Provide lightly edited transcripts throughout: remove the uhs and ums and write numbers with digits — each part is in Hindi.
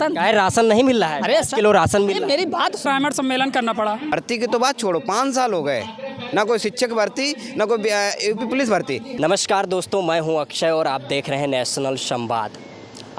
समर्थन। क्या है, राशन नहीं मिल रहा है? अरे 10 किलो राशन मिल रहा है। मेरी बात प्राइमर सम्मेलन करना पड़ा। भर्ती की तो बात छोड़ो, 5 साल हो गए, ना कोई शिक्षक भर्ती, ना कोई यूपी पुलिस भर्ती। नमस्कार दोस्तों, मैं हूं अक्षय और आप देख रहे हैं नेशनल संवाद।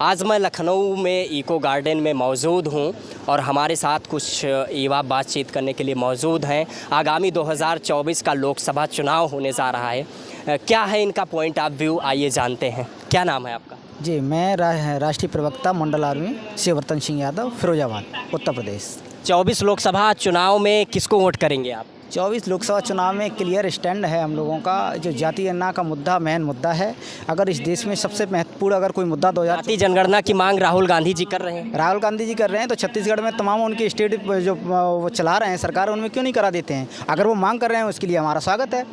आज मैं लखनऊ में इको गार्डन में मौजूद हूं और हमारे साथ कुछ युवा बातचीत करने के लिए मौजूद हैं। आगामी 2024 का लोकसभा चुनाव होने जा रहा है। क्या है इनका पॉइंट ऑफ व्यू, आइए जानते हैं। क्या नाम है आपका? जी, मैं राष्ट्रीय प्रवक्ता मंडल आर्मी शिववर्तन सिंह यादव, फिरोजाबाद, उत्तर प्रदेश। 24 लोकसभा चुनाव में किसको वोट करेंगे आप? 24 लोकसभा चुनाव में क्लियर स्टैंड है हम लोगों का। जो जाति गणना का मुद्दा मेन मुद्दा है। अगर इस देश में सबसे महत्वपूर्ण अगर कोई मुद्दा जाति जनगणना की मांग राहुल गांधी जी कर रहे हैं। राहुल गांधी जी कर रहे हैं, तो छत्तीसगढ़ में तमाम उनके स्टेट जो वो चला रहे हैं सरकार, उनमें क्यों नहीं करा देते हैं? अगर वो मांग कर रहे हैं उसके लिए हमारा स्वागत है।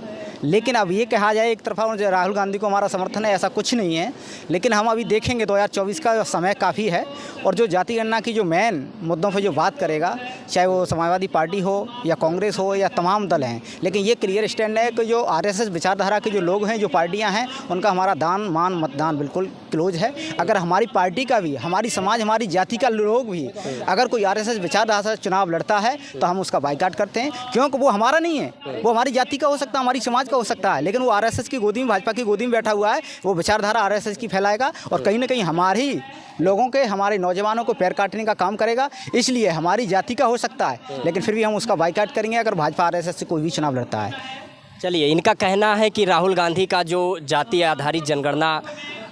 लेकिन अब ये कहा जाए एक तरफा जो राहुल गांधी को हमारा समर्थन है, ऐसा कुछ नहीं है। लेकिन हम अभी देखेंगे 2024 का समय काफ़ी है और जो जाति गणना की जो मेन मुद्दों पर जो बात करेगा, चाहे वो समाजवादी पार्टी हो या कांग्रेस हो या तमाम दल हैं, लेकिन ये क्लियर स्टैंड है कि जो आरएसएस विचारधारा के जो लोग हैं, जो पार्टियां हैं, उनका हमारा दान मान मतदान बिल्कुल क्लोज है। अगर हमारी पार्टी का भी, हमारी समाज, हमारी जाति का लोग भी अगर कोई आरएसएस विचारधारा से चुनाव लड़ता है तो हम उसका बाइकाट करते हैं, क्योंकि वो हमारा नहीं है। वो हमारी जाति का हो सकता है, हमारी समाज का हो सकता है, लेकिन वो आरएसएस की गोदी में, भाजपा की गोदी में बैठा हुआ है। वो विचारधारा आरएसएस की फैलाएगा और कहीं ना कहीं हमारी लोगों के, हमारे नौजवानों को पैर काटने का काम करेगा। इसलिए हमारी जाति का हो सकता है, लेकिन फिर भी हम उसका बाइकाट करेंगे अगर भाजपा आरएसएस से कोई भी चुनाव लड़ता है। चलिए, इनका कहना है कि राहुल गांधी का जो जाति आधारित जनगणना,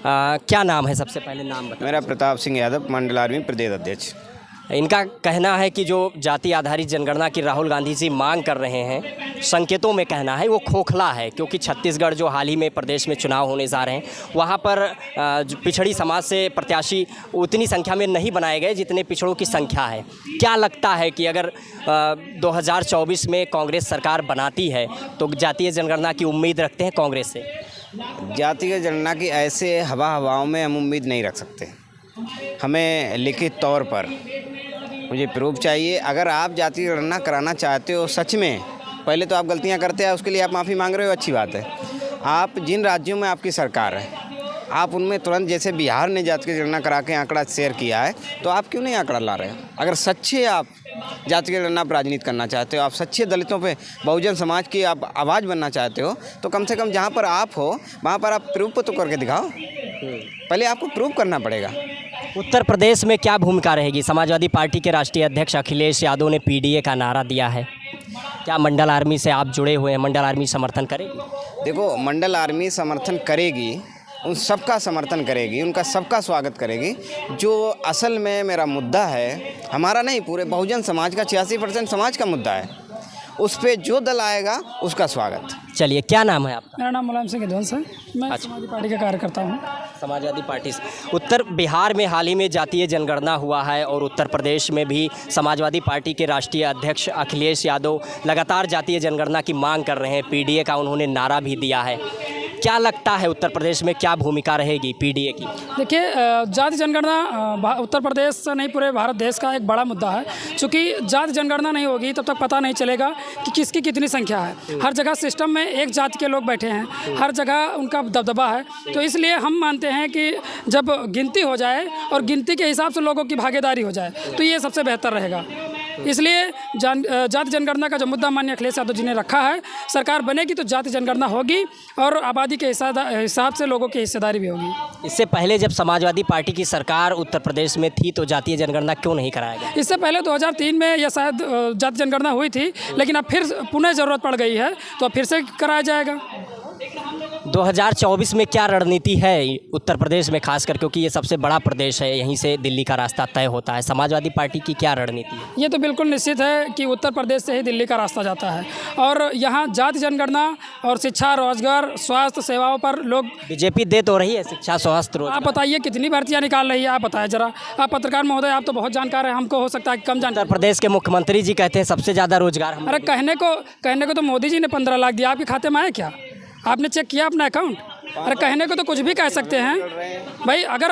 क्या नाम है? सबसे पहले नाम बताएं। मेरा प्रताप सिंह यादव, मंडल आर्मी प्रदेश अध्यक्ष। इनका कहना है कि जो जाति आधारित जनगणना की राहुल गांधी जी मांग कर रहे हैं, संकेतों में कहना है, वो खोखला है। क्योंकि छत्तीसगढ़ जो हाल ही में प्रदेश में चुनाव होने जा रहे हैं, वहाँ पर जो पिछड़ी समाज से प्रत्याशी उतनी संख्या में नहीं बनाए गए जितने पिछड़ों की संख्या है। क्या लगता है कि अगर 2024 में कांग्रेस सरकार बनाती है तो जातीय जनगणना की उम्मीद रखते हैं कांग्रेस से? जातीय जनगणना की ऐसे हवाओं में हम उम्मीद नहीं रख सकते। हमें लिखित तौर पर मुझे प्रूफ चाहिए। अगर आप जातीय गणना कराना चाहते हो सच में, पहले तो आप गलतियां करते हैं, उसके लिए आप माफ़ी मांग रहे हो, अच्छी बात है। आप जिन राज्यों में आपकी सरकार है, आप उनमें तुरंत, जैसे बिहार ने जातीय गणना करा के आंकड़ा शेयर किया है, तो आप क्यों नहीं आंकड़ा ला रहे हो? अगर सच्चे आप जातीय गणना पर राजनीति करना चाहते हो, आप सच्चे दलितों पे, बहुजन समाज की आप आवाज़ बनना चाहते हो, तो कम से कम जहाँ पर आप हो वहाँ पर आप प्रूफ तो करके दिखाओ। पहले आपको प्रूफ करना पड़ेगा। उत्तर प्रदेश में क्या भूमिका रहेगी? समाजवादी पार्टी के राष्ट्रीय अध्यक्ष अखिलेश यादव ने पीडीए का नारा दिया है। क्या मंडल आर्मी से आप जुड़े हुए हैं? मंडल आर्मी समर्थन करेगी? देखो, मंडल आर्मी समर्थन करेगी, उन सबका समर्थन करेगी, उनका सबका स्वागत करेगी। जो असल में मेरा मुद्दा है, हमारा नहीं, पूरे बहुजन समाज का, 86% समाज का मुद्दा है, उस पर जो दल आएगा उसका स्वागत। चलिए, क्या नाम है आपका? मेरा नाम मुलायम सिंह यदुवंश है। मैं समाजवादी पार्टी का कार्यकर्ता हूँ। समाजवादी पार्टी से। उत्तर बिहार में हाल ही में जातीय जनगणना हुआ है और उत्तर प्रदेश में भी समाजवादी पार्टी के राष्ट्रीय अध्यक्ष अखिलेश यादव लगातार जातीय जनगणना की मांग कर रहे हैं। पीडीए का उन्होंने नारा भी दिया है। क्या लगता है उत्तर प्रदेश में क्या भूमिका रहेगी पीडीए की? देखिए, जाति जनगणना उत्तर प्रदेश से नहीं, पूरे भारत देश का एक बड़ा मुद्दा है। क्योंकि जाति जनगणना नहीं होगी तब तक पता नहीं चलेगा कि किसकी कितनी संख्या है। हर जगह सिस्टम में एक जाति के लोग बैठे हैं, हर जगह उनका दबदबा है। तो इसलिए हम मानते हैं कि जब गिनती हो जाए और गिनती के हिसाब से लोगों की भागीदारी हो जाए तो ये सबसे बेहतर रहेगा। इसलिए जाति जनगणना का जो मुद्दा माननीय अखिलेश यादव जी ने रखा है, सरकार बनेगी तो जाति जनगणना होगी और आबादी के हिसाब से लोगों की हिस्सेदारी भी होगी। इससे पहले जब समाजवादी पार्टी की सरकार उत्तर प्रदेश में थी तो जातीय जनगणना क्यों नहीं कराया गया? इससे पहले 2003 में या शायद जाति जनगणना हुई थी, लेकिन अब फिर पुनः ज़रूरत पड़ गई है तो अब फिर से कराया जाएगा। 2024 में क्या रणनीति है उत्तर प्रदेश में, खासकर क्योंकि ये सबसे बड़ा प्रदेश है, यहीं से दिल्ली का रास्ता तय होता है? समाजवादी पार्टी की क्या रणनीति है? ये तो बिल्कुल निश्चित है कि उत्तर प्रदेश से ही दिल्ली का रास्ता जाता है और यहाँ जाति जनगणना और शिक्षा, रोजगार, स्वास्थ्य सेवाओं पर लोग, बीजेपी दे तो रही है शिक्षा, स्वास्थ्य, रोजगार। आप बताइए कितनी भर्तियाँ निकाल रही है? आप बताएं जरा। आप पत्रकार महोदय, आप तो बहुत जानकार हैं, हमको हो सकता है कम जानकार। उत्तर प्रदेश के मुख्यमंत्री जी कहते हैं सबसे ज़्यादा रोजगार। अरे कहने को तो मोदी जी ने 15 लाख दिया, आपके खाते में आए क्या? आपने चेक किया अपना अकाउंट? अरे कहने को तो कुछ भी कह सकते हैं भाई। अगर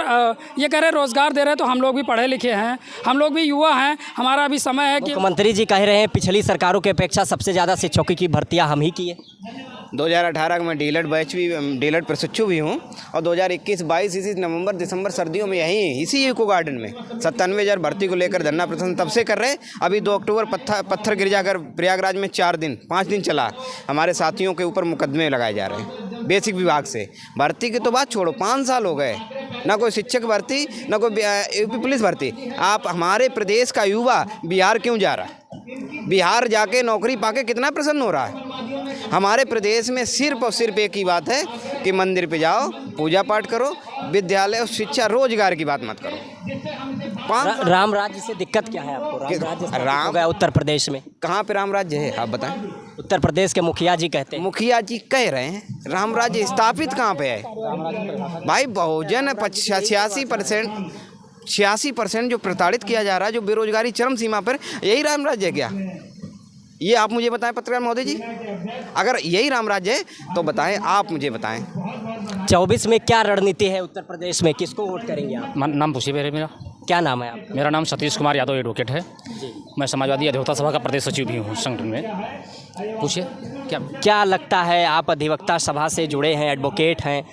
ये कह रहे रोज़गार दे रहे तो हम लोग भी पढ़े लिखे हैं, हम लोग भी युवा हैं, हमारा भी समय है कि मुख्यमंत्री जी कह रहे हैं पिछली सरकारों की अपेक्षा सबसे ज़्यादा शिक्षकों की भर्तियां हम ही किए। 2018 में डीलर प्रशिक्षु भी हूँ और 2021-22 इसी नवंबर दिसंबर सर्दियों में यहीं इसी इको गार्डन में 97,000 भर्ती को लेकर धरना प्रदर्शन तब से कर रहे हैं। अभी 2 अक्टूबर पत्थर गिर जाकर प्रयागराज में 5 दिन चला। हमारे साथियों के ऊपर मुकदमे लगाए जा रहे हैं बेसिक विभाग से। भर्ती की तो बात छोड़ो, 5 साल हो गए, ना कोई शिक्षक भर्ती, ना कोई यूपी पुलिस भर्ती। आप हमारे प्रदेश का युवा बिहार क्यों जा रहा है? बिहार जाके नौकरी पाके कितना प्रसन्न हो रहा है? हमारे प्रदेश में सिर्फ और सिर्फ एक ही बात है कि मंदिर पे जाओ, पूजा पाठ करो, विद्यालय और शिक्षा रोजगार की बात मत करो। राम राज्य से दिक्कत क्या है आपको? राम हो गया उत्तर प्रदेश में, कहाँ पे राम राज्य है आप बताएं? उत्तर प्रदेश के मुखिया जी कहते हैं। मुखिया जी कह रहे हैं, राम राज्य स्थापित कहाँ पे है भाई? बहुजन 86% जो प्रताड़ित किया जा रहा है, जो बेरोजगारी चरम सीमा पर, यही राम राज्य है क्या? ये आप मुझे बताएं पत्रकार महोदय जी, अगर यही राम राज्य है तो बताएं, आप मुझे बताएं। 24 में क्या रणनीति है उत्तर प्रदेश में, किसको वोट करेंगे आप? नाम पूछिए मेरा। क्या नाम है आप? मेरा नाम सतीश कुमार यादव एडवोकेट है। मैं समाजवादी अधिवक्ता सभा का प्रदेश सचिव भी हूँ संगठन में। पूछिए क्या लगता है? आप अधिवक्ता सभा से जुड़े हैं, एडवोकेट हैं,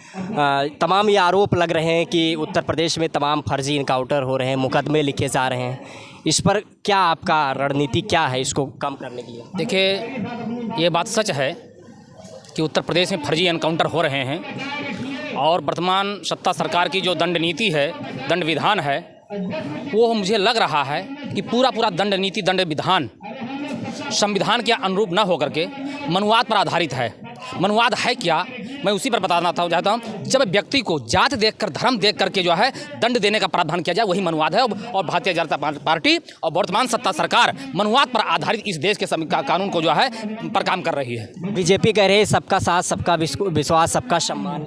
तमाम ये आरोप लग रहे हैं कि उत्तर प्रदेश में तमाम फर्जी इनकाउंटर हो रहे हैं, मुकदमे लिखे जा रहे हैं। इस पर क्या आपका रणनीति क्या है इसको कम करने के लिए? देखिए, ये बात सच है कि उत्तर प्रदेश में फर्जी एनकाउंटर हो रहे हैं और वर्तमान सत्ता सरकार की जो दंड नीति है, दंड विधान है, वो मुझे लग रहा है कि पूरा दंड नीति, दंड विधान संविधान के अनुरूप न होकर के मनुवाद पर आधारित है। मनुवाद है क्या, मैं उसी पर बताना चाहता हूँ। जब व्यक्ति को जात देखकर, धर्म देख करके जो है दंड देने का प्रावधान किया जाए, वही मनुवाद है। और भारतीय जनता पार्टी और वर्तमान सत्ता सरकार मनुवाद पर आधारित इस देश के कानून को जो है पर काम कर रही है। बीजेपी कह रही है सबका साथ, सबका विश्वास, सबका सम्मान।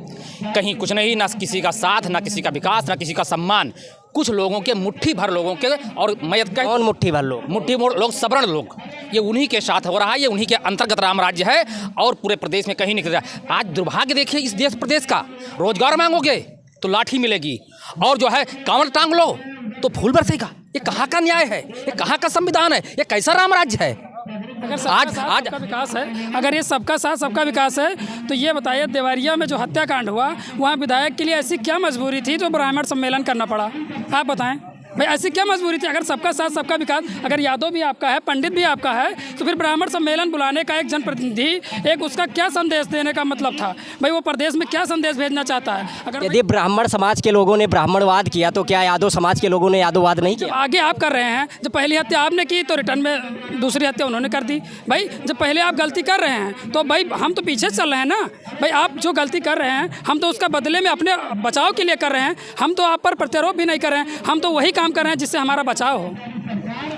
कहीं कुछ नहीं, ना किसी का साथ, ना किसी का विकास, ना किसी का सम्मान। कुछ लोगों के, मुट्ठी भर लोगों के, और मैं कौन मुट्ठी भर लोग? मुट्ठी भर लोग, सवर्ण लोग, ये उन्हीं के साथ हो रहा है। ये उन्हीं के अंतर्गत राम राज्य है और पूरे प्रदेश में कहीं नहीं कर रहा। आज दुर्भाग्य देखिए इस देश प्रदेश का, रोजगार मांगोगे तो लाठी मिलेगी, और जो है कांवड़ टांग लो तो फूल बरसेगा। ये कहाँ का न्याय है? ये कहाँ का संविधान है? ये कैसा राम राज्य है? अगर आज सबका विकास है, अगर ये सबका साथ सबका विकास है, तो ये बताइए देवरिया में जो हत्याकांड हुआ, वहाँ विधायक के लिए ऐसी क्या मजबूरी थी जो ब्राह्मण सम्मेलन करना पड़ा? आप बताएं भाई, ऐसी क्या मजबूरी थी? अगर सबका साथ सबका विकास, अगर यादव भी आपका है, पंडित भी आपका है, तो फिर ब्राह्मण सम्मेलन बुलाने का एक जनप्रतिनिधि, एक उसका क्या संदेश देने का मतलब था? भाई वो प्रदेश में क्या संदेश भेजना चाहता है? अगर यदि ब्राह्मण समाज के लोगों ने ब्राह्मणवाद किया तो क्या यादव समाज के लोगों ने यादववाद नहीं किया? आगे आप कर रहे हैं, जब पहली हत्या आपने की तो रिटर्न में दूसरी हत्या उन्होंने कर दी। भाई जब पहले आप गलती कर रहे हैं तो भाई हम तो पीछे चल रहे हैं ना। भाई आप जो गलती कर रहे हैं, हम तो उसका बदले में अपने बचाव के लिए कर रहे हैं। हम तो आप पर प्रत्यारोप भी नहीं कर रहे हैं, हम तो वही काम कर रहे हैं जिससे हमारा बचाव हो।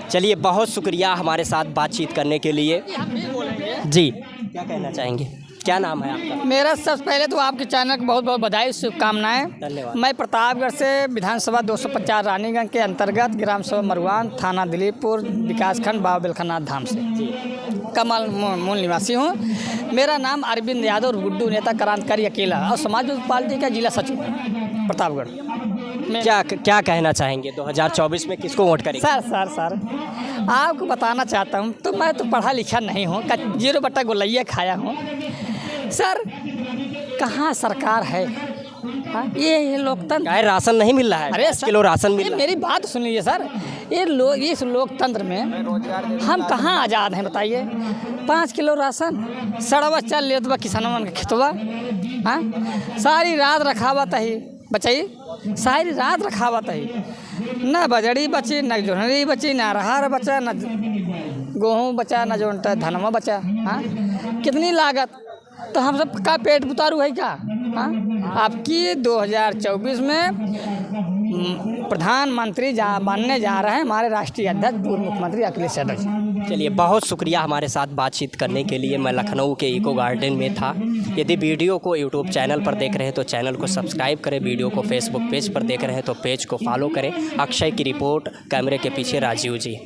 चलिए, बहुत शुक्रिया हमारे साथ बातचीत करने के लिए। जी, क्या कहना चाहेंगे? क्या नाम है आपका? मेरा सबसे पहले तो आपके चैनल को बहुत बहुत बधाई, शुभकामनाएं। धन्यवाद। मैं प्रतापगढ़ से विधानसभा 250 रानीगंज के अंतर्गत ग्राम सभा मरवान, थाना दिलीपपुर, विकासखंड बाबा बिलखनाथ धाम से कमल मूल निवासी हूँ। मेरा नाम अरविंद यादव, गुड्डू नेता, क्रांतिकारी अकेला, और समाजवादी पार्टी का जिला सचिव प्रतापगढ़। क्या कहना चाहेंगे? 2024 में किसको वोट करेंगे? सर आपको बताना चाहता हूँ, तो मैं तो पढ़ा लिखा नहीं हूँ, 0 बट्टा गोलैया खाया हूँ। सर कहाँ सरकार है? हाँ, ये लोकतंत्र क्या राशन नहीं मिल रहा है? अरे 10 किलो राशन मिल रहा है। मेरी बात सुन लीजिए सर, इस लोकतंत्र में हम कहाँ आज़ाद हैं बताइए? 5 किलो राशन सड़वा चल ले तो किसानों के खेतवा। हाँ, सारी रात रखावत है बचाइए, सारी रात रखावत है, न बजड़ी बची, न जोहरी बची, न अरहर बचा, न गेहूँ बचा, न जो धनमा बचा। हाँ, कितनी लागत, तो हम सब का पेट उतारू है क्या? हाँ, आपकी 2024 में प्रधानमंत्री बनने जा रहे हैं हमारे राष्ट्रीय अध्यक्ष पूर्व मुख्यमंत्री अखिलेश यादव जी। चलिए, बहुत शुक्रिया हमारे साथ बातचीत करने के लिए। मैं लखनऊ के इको गार्डन में था। यदि वीडियो को यूट्यूब चैनल पर देख रहे हैं तो चैनल को सब्सक्राइब करें, वीडियो को फेसबुक पेज पर देख रहे हैं तो पेज को फॉलो करें। अक्षय की रिपोर्ट, कैमरे के पीछे राजीव जी।